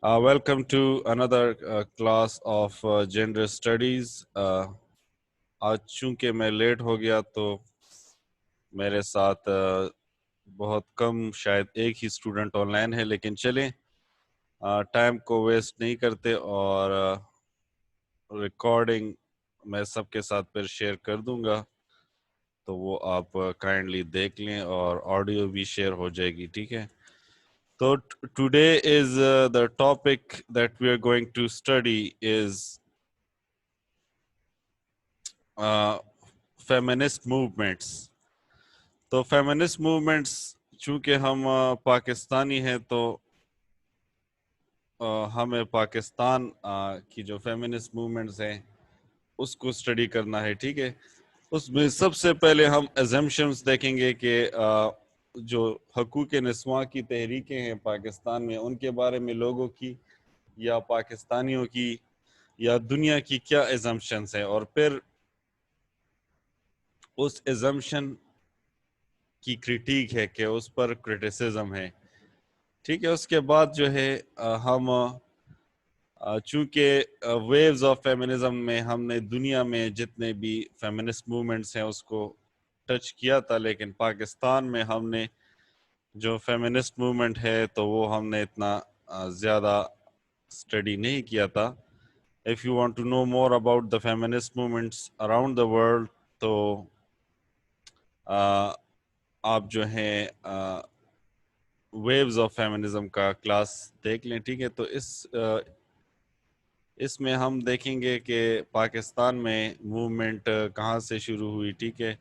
Welcome to another class of gender studies. آج چونکہ میں لیٹ ہو گیا تو میرے ساتھ بہت کم شاید ایک ہی اسٹوڈنٹ آن لائن ہے، لیکن چلیں ٹائم کو ویسٹ نہیں کرتے اور ریکارڈنگ میں سب کے ساتھ پھر شیئر کر دوں گا، تو وہ آپ کائنڈلی دیکھ لیں اور آڈیو بھی شیئر ہو جائے گی، ٹھیک ہے؟ So today is the topic that we are going to study is feminist movements. تو feminist movements چونکہ ہم پاکستانی ہیں تو ہمیں پاکستان کی جو feminist movements ہیں اس کو اسٹڈی کرنا ہے، ٹھیک ہے؟ اس میں سب سے پہلے ہم assumptions دیکھیں گے کہ جو حقوق نسواں کی تحریکیں ہیں پاکستان میں، ان کے بارے میں لوگوں کی یا پاکستانیوں کی یا دنیا کی کیا ایزمپشنز ہیں، اور پھر اس ایزمپشن کی کریٹیک ہے کہ اس پر کرٹیسزم ہے، ٹھیک ہے؟ اس کے بعد جو ہے ہم چونکہ ویوز آف فیمنزم میں ہم نے دنیا میں جتنے بھی فیمنسٹ موومنٹس ہیں اس کو ٹچ کیا تھا، لیکن پاکستان میں ہم نے جو فیمنسٹ موومنٹ ہے تو وہ ہم نے اتنا زیادہ اسٹڈی نہیں کیا تھا. If you want to know more about the feminist movements around the world, تو آپ جو ہیں ویوز آف فیمنزم کا کلاس دیکھ لیں، ٹھیک ہے؟ تو اس میں ہم دیکھیں گے کہ پاکستان میں موومنٹ کہاں سے شروع ہوئی، ٹھیک ہے؟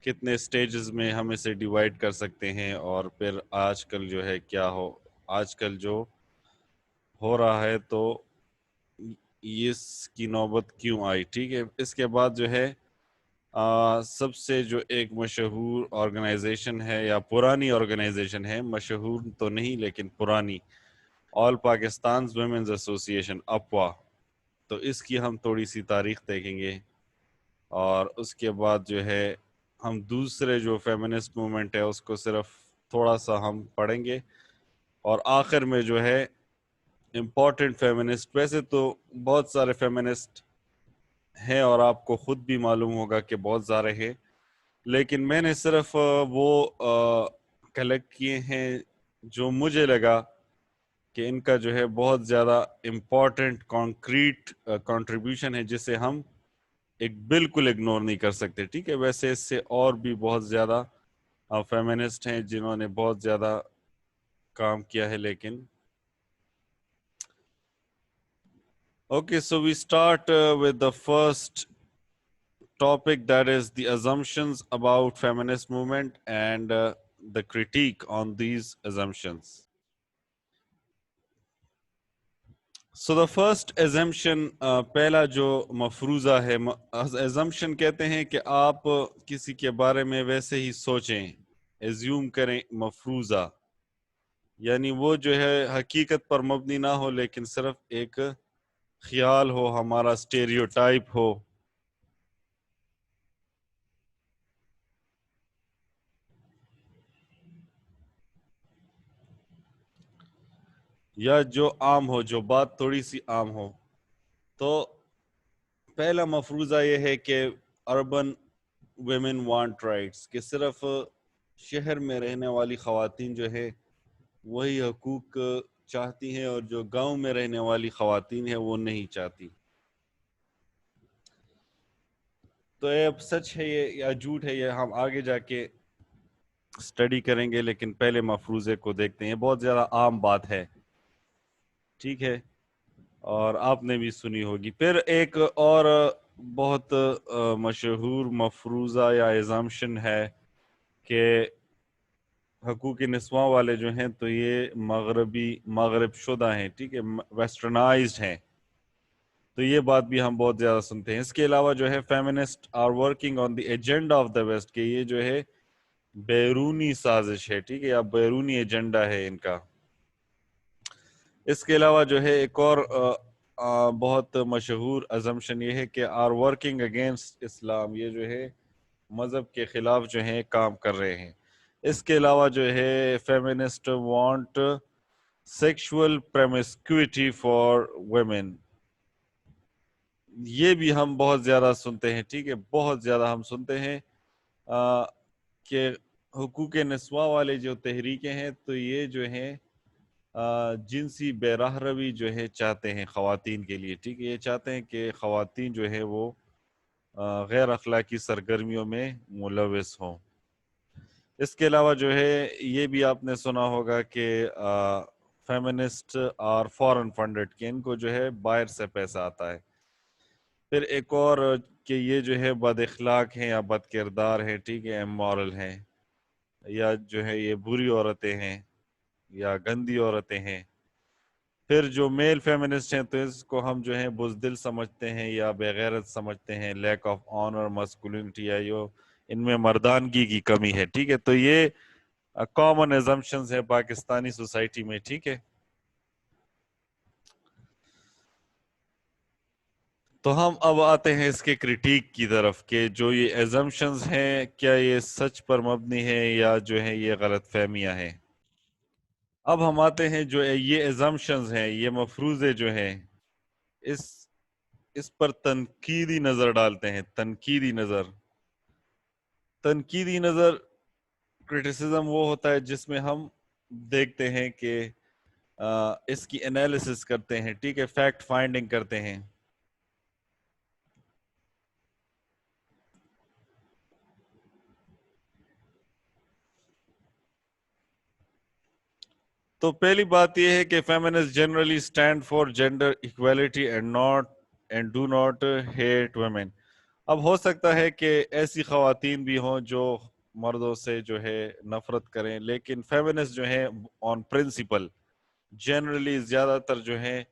کتنے سٹیجز میں ہم اسے ڈیوائیڈ کر سکتے ہیں، اور پھر آج کل جو ہے کیا آج کل جو ہو رہا ہے تو اس کی نوبت کیوں آئی، ٹھیک ہے؟ اس کے بعد جو ہے سب سے جو ایک مشہور آرگنائزیشن ہے یا پرانی آرگنائزیشن ہے، مشہور تو نہیں لیکن پرانی، آل پاکستانز ویمنز ایسوسی ایشن اپوا، تو اس کی ہم تھوڑی سی تاریخ دیکھیں گے، اور اس کے بعد جو ہے ہم دوسرے جو فیمنسٹ موومنٹ ہے اس کو صرف تھوڑا سا ہم پڑھیں گے، اور آخر میں جو ہے امپورٹنٹ فیمنسٹ، ویسے تو بہت سارے فیمنسٹ ہیں اور آپ کو خود بھی معلوم ہوگا کہ بہت سارے ہیں، لیکن میں نے صرف وہ کلیکٹ کیے ہیں جو مجھے لگا کہ ان کا جو ہے بہت زیادہ امپورٹنٹ کانکریٹ کنٹریبیوشن ہے جسے ہم بالکل اگنور نہیں کر سکتے، ٹھیک ہے؟ ویسے اس سے اور بھی بہت زیادہ فیمنسٹ ہیں جنہوں نے بہت زیادہ کام کیا ہے، لیکن Okay, so we start with the first topic, that is the assumptions about feminist movement and the critique on these assumptions. So the first assumption پہلا جو مفروضہ ہے، assumption کہتے ہیں کہ آپ کسی کے بارے میں ویسے ہی سوچیں، assume کریں، مفروضہ یعنی وہ جو ہے حقیقت پر مبنی نہ ہو لیکن صرف ایک خیال ہو، ہمارا اسٹیریوٹائپ ہو. یا جو عام ہو، جو بات تھوڑی سی عام ہو. تو پہلا مفروضہ یہ ہے کہ اربن ویمن وانٹ رائٹس، کہ صرف شہر میں رہنے والی خواتین جو ہے وہی حقوق چاہتی ہیں، اور جو گاؤں میں رہنے والی خواتین ہیں وہ نہیں چاہتی. تو یہ سچ ہے یہ یا جھوٹ ہے، یہ ہم آگے جا کے اسٹڈی کریں گے، لیکن پہلے مفروضے کو دیکھتے ہیں. یہ بہت زیادہ عام بات ہے، ٹھیک ہے، اور آپ نے بھی سنی ہوگی. پھر ایک اور بہت مشہور مفروضہ یا ایزامشن ہے کہ حقوق نسواں والے جو ہیں تو یہ مغرب شدہ ہیں، ٹھیک ہے، ویسٹرنائزڈ ہیں. تو یہ بات بھی ہم بہت زیادہ سنتے ہیں. اس کے علاوہ جو ہے feminist are working on the agenda of the West, کہ یہ جو ہے بیرونی سازش ہے، ٹھیک ہے، یا بیرونی ایجنڈا ہے ان کا. اس کے علاوہ جو ہے ایک اور بہت مشہور assumption یہ ہے کہ آر ورکنگ اگینسٹ اسلام، یہ جو ہے مذہب کے خلاف جو ہیں کام کر رہے ہیں. اس کے علاوہ جو ہے feminist want sexual promiscuity for women. یہ بھی ہم بہت زیادہ سنتے ہیں، ٹھیک ہے، بہت زیادہ ہم سنتے ہیں کہ حقوق نسواں والے جو تحریکیں ہیں تو یہ جو ہیں جنسی بے راہ روی جو ہے چاہتے ہیں خواتین کے لیے، ٹھیک ہے، یہ چاہتے ہیں کہ خواتین جو ہے وہ غیر اخلاقی سرگرمیوں میں ملوث ہوں. اس کے علاوہ جو ہے یہ بھی آپ نے سنا ہوگا کہ فیمنسٹ اور فورن فنڈڈ کہ ان کو جو ہے باہر سے پیسہ آتا ہے. پھر ایک اور کہ یہ جو ہے بد اخلاق ہیں یا بد کردار ہیں، ٹھیک ہے، امورل ہیں، یا جو ہے یہ بری عورتیں ہیں یا گندی عورتیں ہیں. پھر جو میل فیمنسٹ ہیں تو اس کو ہم جو ہیں بزدل سمجھتے ہیں یا بغیرت سمجھتے ہیں، لیک آف آنر، مسکولنٹی، یا جو ان میں مردانگی کی کمی ہے، ٹھیک ہے. تو یہ کامن ایزمپشنز ہے پاکستانی سوسائٹی میں، ٹھیک ہے. تو ہم اب آتے ہیں اس کے کریٹیک کی طرف کہ جو یہ ایزمپشنز ہیں کیا یہ سچ پر مبنی ہے یا جو ہے یہ غلط فہمیاں ہیں. اب ہم آتے ہیں جو یہ ایزمپشنز ہیں، یہ مفروضے جو ہیں، اس پر تنقیدی نظر ڈالتے ہیں. تنقیدی نظر کرٹیسزم وہ ہوتا ہے جس میں ہم دیکھتے ہیں کہ اس کی انالیسس کرتے ہیں، ٹھیک ہے، فیکٹ فائنڈنگ کرتے ہیں. تو پہلی بات یہ ہے کہ feminist generally stand for gender equality and do not hate women. اب ہو سکتا ہے کہ ایسی خواتین بھی ہوں جو مردوں سے جو ہے نفرت کریں، لیکن فیمنسٹ جو ہیں آن پرنسپل جنرلی زیادہ تر جو ہیں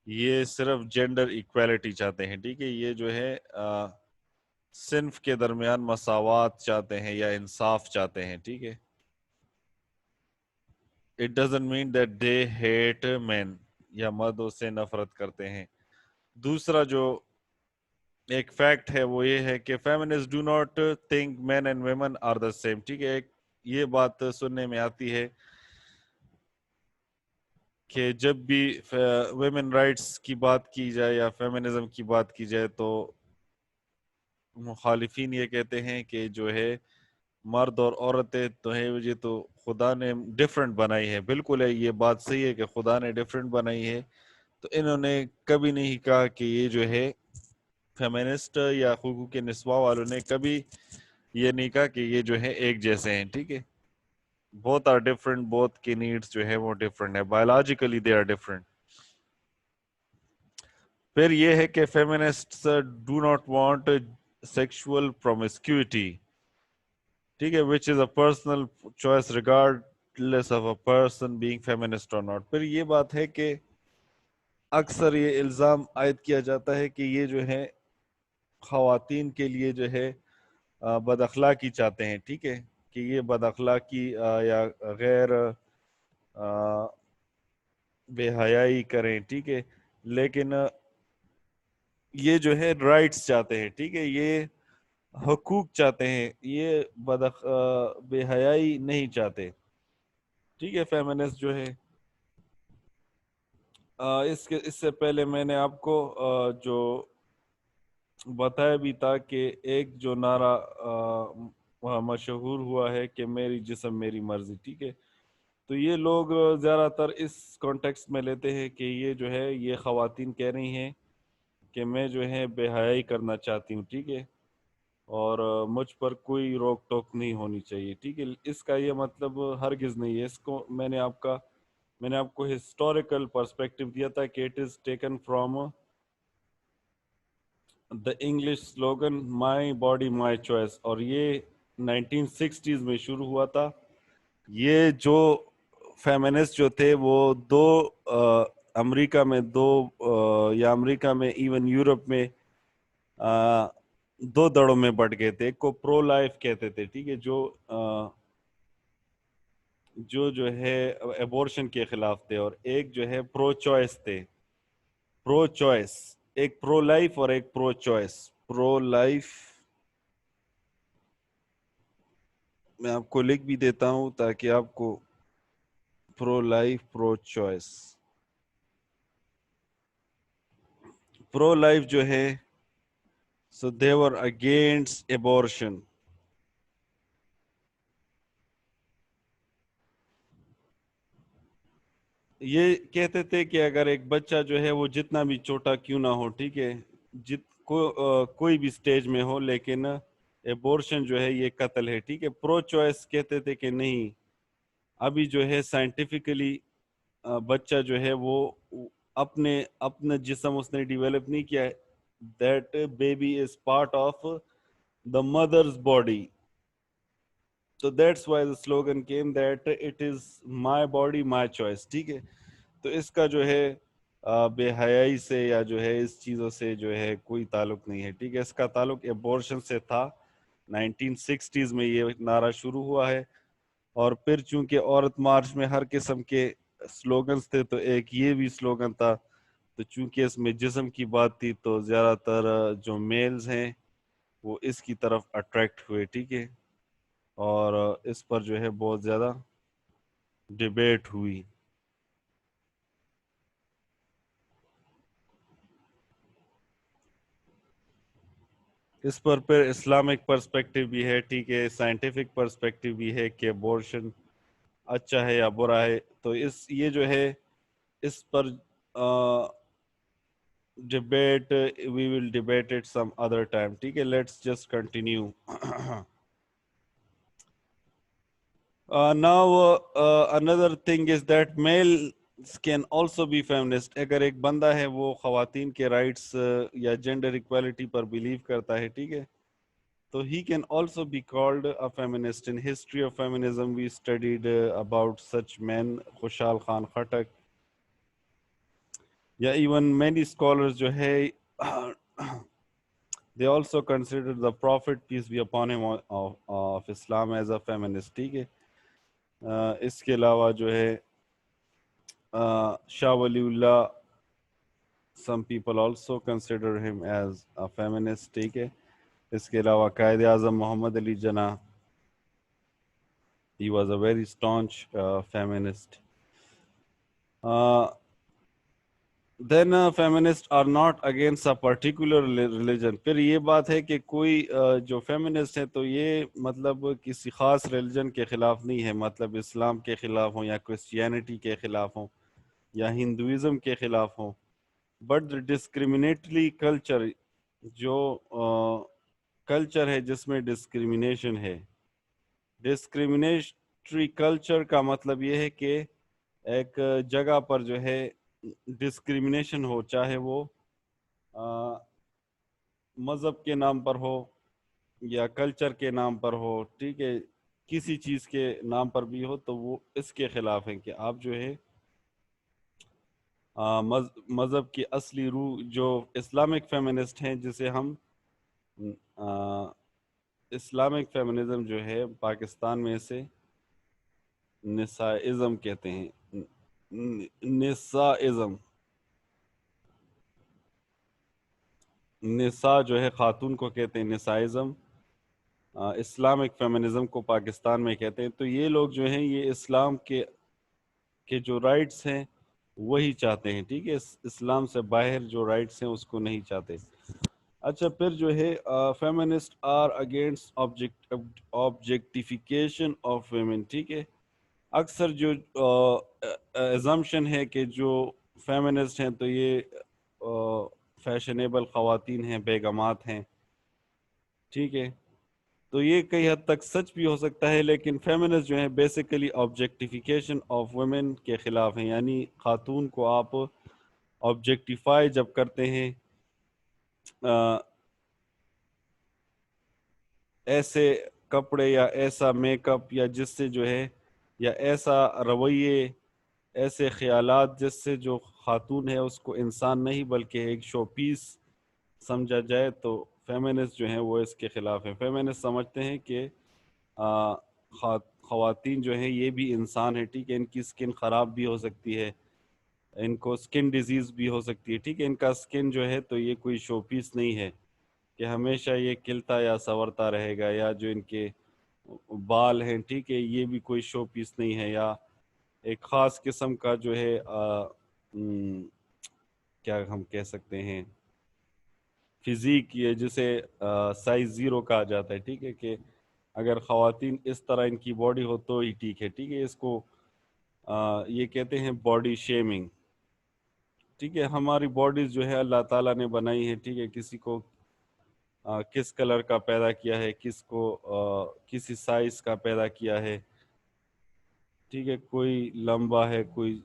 یہ صرف جینڈر ایکویلٹی چاہتے ہیں، ٹھیک ہے. یہ جو ہے صنف کے درمیان مساوات چاہتے ہیں یا انصاف چاہتے ہیں، ٹھیک ہے. It doesn't mean that they hate men یا مردوں سے نفرت کرتے ہیں. دوسرا جو ایک فیکٹ ہے وہ یہ ہے کہ feminists do not think men and women are the same. ٹھیک ہے، یہ بات سننے میں آتی ہے کہ جب بھی ویمن رائٹس کی بات کی جائے یا فیمنزم کی بات کی جائے تو مخالفین یہ کہتے ہیں کہ جو ہے مرد اور عورتیں تو ہیں یہ تو خدا نے ڈیفرنٹ بنائی ہے. بالکل ہے، یہ بات صحیح ہے کہ خدا نے ڈیفرنٹ بنائی ہے. تو انہوں نے کبھی نہیں کہا کہ یہ جو ہے فیمنسٹ یا حقوق نسواں والوں نے کبھی یہ نہیں کہا کہ یہ جو ہے ایک جیسے ہیں، ٹھیک ہے. both are different, both کی نیڈس جو ہے وہ ڈیفرنٹ ہے، biologically they are different. پھر یہ ہے کہ feminists do not want sexual promiscuity، ٹھیک ہے، which is a personal choice regardless of a person being feminist or not. پھر یہ بات ہے کہ اکثر یہ الزام عائد کیا جاتا ہے کہ یہ جو ہے خواتین کے لیے جو ہے بد اخلاقی چاہتے ہیں، ٹھیک ہے، کہ یہ بد اخلاقی یا غیر بے حیائی کریں، ٹھیک ہے. لیکن یہ جو ہے رائٹس چاہتے ہیں، ٹھیک ہے، یہ حقوق چاہتے ہیں، یہ بے حیائی نہیں چاہتے، ٹھیک ہے. فیمنسٹ جو ہے اس سے پہلے میں نے آپ کو جو بتایا بھی تھا کہ ایک جو نعرہ مشہور ہوا ہے کہ میری جسم میری مرضی، ٹھیک ہے. تو یہ لوگ زیادہ تر اس کانٹیکسٹ میں لیتے ہیں کہ یہ جو ہے یہ خواتین کہہ رہی ہیں کہ میں جو ہے بے حیائی کرنا چاہتی ہوں، ٹھیک ہے، اور مجھ پر کوئی روک ٹوک نہیں ہونی چاہیے، ٹھیک ہے. اس کا یہ مطلب ہرگز نہیں ہے. اس کو میں نے آپ کو ہسٹوریکل پرسپیکٹو دیا تھا کہ it is taken from the English slogan my body my choice, اور یہ 1960s میں شروع ہوا تھا. یہ جو فیمنسٹ جو تھے وہ امریکہ میں یا امریکہ میں ایون یورپ میں دو دڑوں میں بٹ گئے تھے. ایک کو پرو لائف کہتے تھے، ٹھیک ہے، جو ہے ایبورشن کے خلاف تھے، اور ایک جو ہے پرو چوائس تھے. پرو چوائس، ایک پرو لائف اور ایک پرو چوائس. پرو لائف میں آپ کو لکھ بھی دیتا ہوں تاکہ آپ کو pro life, pro choice. pro life جو ہے so they were against abortion. یہ کہتے تھے کہ اگر ایک بچہ جو ہے وہ جتنا بھی چھوٹا کیوں نہ ہو، ٹھیک ہے، کوئی بھی سٹیج میں ہو، لیکن ایبورشن جو ہے یہ قتل ہے، ٹھیک ہے. پرو چوائس کہتے تھے کہ نہیں، ابھی جو ہے سائنٹیفکلی بچہ جو ہے وہ اپنا جسم اس نے ڈیولپ نہیں کیا ہے. That baby is part of the mother's body. So that's why the slogan came that it is my body, my choice. ٹھیک ہے. تو اس کا جو ہے بے حیائی سے یا جو ہے اس چیزوں سے جو ہے کوئی تعلق نہیں ہے، ٹھیک ہے. اس کا تعلق ایبورشن سے تھا. 1960s میں یہ نعرہ شروع ہوا ہے، اور پھر چونکہ عورت مارچ میں ہر قسم کے سلوگنز تھے، تو ایک یہ بھی سلوگن تھا. تو چونکہ اس میں جسم کی بات تھی تو زیادہ تر جو میلز ہیں وہ اس کی طرف اٹریکٹ ہوئے، ٹھیک ہے. اور اس پر جو ہے بہت زیادہ ڈیبیٹ ہوئی. اس پر پھر اسلامک پرسپیکٹیو بھی ہے، ٹھیک ہے، سائنٹیفک پرسپیکٹیو بھی ہے کہ ابورشن اچھا ہے یا برا ہے. تو یہ جو ہے اس پر debate we will debate it some other time, ٹھیک ہے. Let's just continue. Now another thing is that males can also be feminist. اگر ایک بندہ ہے وہ خواتین کے رائٹس یا جینڈر ایکوالٹی پر بلیو کرتا ہے، ٹھیک ہے، تو he can also be called a feminist. In history of feminism we studied about such men, Khushal Khan Khattak, یا even many scholars جو ہے they also consider the prophet, peace be upon him, of Islam as a feminist، ٹھیک ہے. اس کے علاوہ جو ہے شاہ ولی اللہ، some people also consider him as a feminist، ٹھیک ہے. اس کے علاوہ قائد اعظم محمد Ali Jinnah, he was a very staunch feminist. Then feminists are not against a particular religion. پھر یہ بات ہے کہ کوئی جو فیمنسٹ ہے تو یہ مطلب کسی خاص ریلیجن کے خلاف نہیں ہے، مطلب اسلام کے خلاف ہوں یا کرسچینٹی کے خلاف ہوں یا ہندوازم کے خلاف ہوں. بٹ ڈسکریمنیٹری کلچر، جو کلچر ہے جس میں ڈسکریمنیشن ہے، ڈسکریمنیٹری کلچر کا مطلب یہ ہے کہ ایک جگہ پر جو ہے ڈسکریمنیشن ہو، چاہے وہ مذہب کے نام پر ہو یا کلچر کے نام پر ہو، ٹھیک ہے، کسی چیز کے نام پر بھی ہو، تو وہ اس کے خلاف ہے کہ آپ جو ہے مذہب کی اصلی روح، جو اسلامک فیمنسٹ ہیں، جسے ہم اسلامک فیمنزم جو ہے پاکستان میں اسے نسائزم کہتے ہیں. نسائزم، نساء جو ہے خاتون کو کہتے ہیں نسائزم، اسلامک فیمنزم کو پاکستان میں کہتے ہیں. تو یہ لوگ جو ہیں یہ اسلام کے جو رائٹس ہیں وہی چاہتے ہیں، ٹھیک ہے، اسلام سے باہر جو رائٹس ہیں اس کو نہیں چاہتے. اچھا، پھر جو ہے feminist are against objectification of women, ٹھیک ہے. اکثر جو ایزمپشن ہے کہ جو فیمنسٹ ہیں تو یہ فیشنیبل خواتین ہیں، بیگمات ہیں، ٹھیک ہے. تو یہ کئی حد تک سچ بھی ہو سکتا ہے، لیکن فیمنسٹ جو ہیں بیسیکلی آبجیکٹیفیکیشن آف ویمن کے خلاف ہیں. یعنی خاتون کو آپ آبجیکٹیفائی جب کرتے ہیں ایسے کپڑے یا ایسا میک اپ یا جس سے جو ہے، یا ایسا رویے، ایسے خیالات جس سے جو خاتون ہے اس کو انسان نہیں بلکہ ایک شو پیس سمجھا جائے، تو فیمنسٹ جو ہیں وہ اس کے خلاف ہیں. فیمنسٹ سمجھتے ہیں کہ خواتین جو ہیں یہ بھی انسان ہے، ٹھیک ہے، ان کی سکن خراب بھی ہو سکتی ہے، ان کو سکن ڈیزیز بھی ہو سکتی ہے، ٹھیک ہے. ان کا سکن جو ہے تو یہ کوئی شو پیس نہیں ہے کہ ہمیشہ یہ کھلتا یا سنورتا رہے گا، یا جو ان کے بال ہیں، ٹھیک ہے، یہ بھی کوئی شو پیس نہیں ہے، یا ایک خاص قسم کا جو ہے کیا ہم کہہ سکتے ہیں فزیک، یہ جسے سائز زیرو کہا جاتا ہے، ٹھیک ہے، کہ اگر خواتین اس طرح ان کی باڈی ہو تو ہی ٹھیک ہے، ٹھیک ہے، اس کو یہ کہتے ہیں باڈی شیمنگ، ٹھیک ہے۔ ہماری باڈیز جو ہے اللہ تعالیٰ نے بنائی ہے، ٹھیک ہے، کسی کو کس کلر کا پیدا کیا ہے، کس کو کسی سائز کا پیدا کیا ہے، ٹھیک ہے، کوئی لمبا ہے، کوئی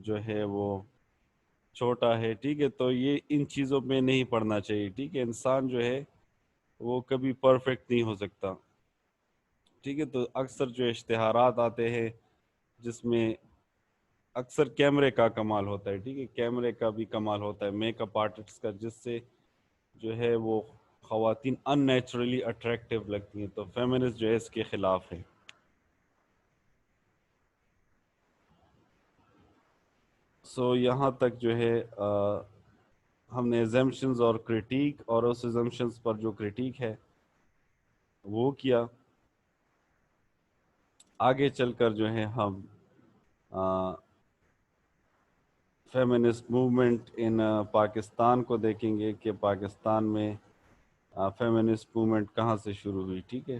جو ہے وہ چھوٹا ہے، ٹھیک ہے، تو یہ ان چیزوں میں نہیں پڑنا چاہیے، ٹھیک ہے۔ انسان جو ہے وہ کبھی پرفیکٹ نہیں ہو سکتا، ٹھیک ہے۔ تو اکثر جو اشتہارات آتے ہیں جس میں اکثر کیمرے کا کمال ہوتا ہے، ٹھیک ہے، کیمرے کا بھی کمال ہوتا ہے، میک اپ آرٹسٹ کا، جس سے جو ہے وہ خواتین ان نیچرلی اٹریکٹیو لگتی ہیں، تو فیمنسٹ جو ہے اس کے خلاف ہے۔ سو یہاں تک جو ہے ہم نے ایزمپشنز اور کرٹیک، اور اس ایزمپشنز پر جو کرٹیک ہے وہ کیا۔ آگے چل کر جو ہے ہم فیمنسٹ موومنٹ ان پاکستان کو دیکھیں گے کہ پاکستان میں فیمنسٹ موومنٹ کہاں سے شروع ہوئی، ٹھیک ہے۔